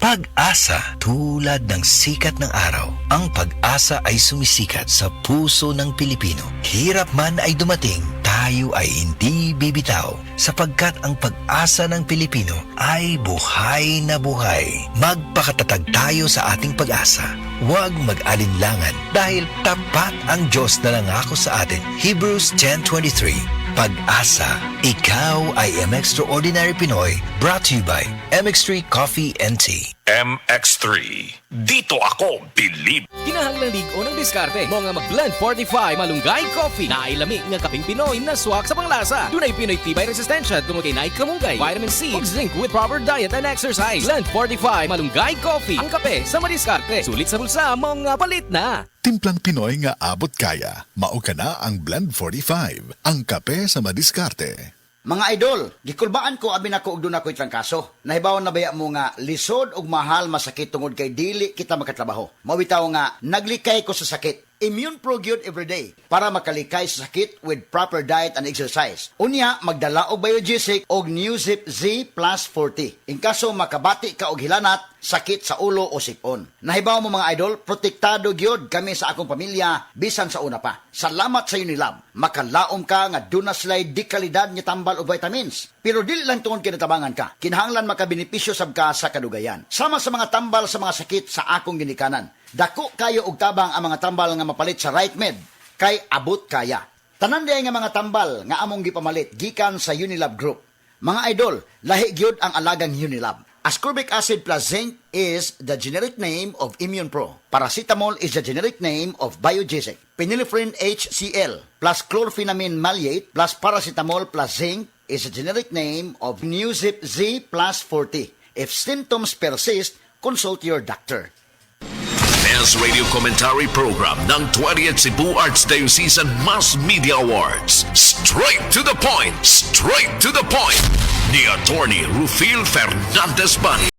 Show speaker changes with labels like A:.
A: Pag-asa, tulad ng sikat ng araw, ang pag-asa ay sumisikat sa puso ng Pilipino. Hirap man ay dumating, tayo ay hindi bibitaw sapagkat ang pag-asa ng Pilipino ay buhay na buhay. Magpakatatag tayo sa ating pag-asa. Huwag mag-alinlangan dahil tapat ang Diyos na nangako sa atin. Hebrews 10:23. Pag-asa, ikaw ay Extraordinary Pinoy, brought to you by MX3 Coffee and Tea.
B: MX3. Dito ako believe.
C: Kinahanglan ligo ng diskarte mo nga mag-blend 45 malunggay coffee na ay lamig nga kaping Pinoy na swak sa panglasa. Dunay Pinoy tibay resistensya tungod kay naik kamunggay, vitamin C, ug zinc with proper diet and exercise. Blend 45 malunggay coffee. Ang kape sa madiskarte. Sulit sa bulsa mo nga palit na.
D: Timplang Pinoy nga abot kaya. Mao ka na ang Blend 45, ang kape sa madiskarte.
E: Mga idol, gikulbaan ko abi nako og duna ko'y trangkaso. Nahibaw na baya mo nga lisod og mahal masakit tungod kay dili kita makatrabaho. Mawitaw nga naglikay ko sa sakit. Immune Pro Gyud everyday para makalikay sa sakit with proper diet and exercise. Unya, magdala og Biogesic og Newzip Z Plus 40. In kaso makabati ka og hilanat, sakit sa ulo o sipon. Nahibaw mo mga idol, protektado gyud kami sa akong pamilya bisan sa una pa. Salamat sa Unilab. Makalaom ka nga duna slay di kalidad nga tambal og vitamins. Pero dili lang tungod kinatabangan ka. Kinahanglan makabenepisyo sab ka sa kadugayan. Sama sa mga tambal sa mga sakit sa akong ginikanan. Dako kayo og tabang ang mga tambal nga mapalit sa Right Med kay abot kaya. Tanan diay nga mga tambal nga among gipamalit gikan sa Unilab Group. Mga idol, lahi gyud ang alagang Unilab. Ascorbic acid plus zinc is the generic name of Immune Pro. Paracetamol is the generic name of Biogesic. Phenylephrine HCl plus chlorphenamine maleate plus paracetamol plus zinc is the generic name of Newzip Z Plus 40. If symptoms persist, consult your doctor.
B: Best Radio Commentary Program ng 20th Cebu Arts Diocesan Mass Media Awards. Straight to the point! Straight to the point! Ni Attorney Rufil Fernandez Bani.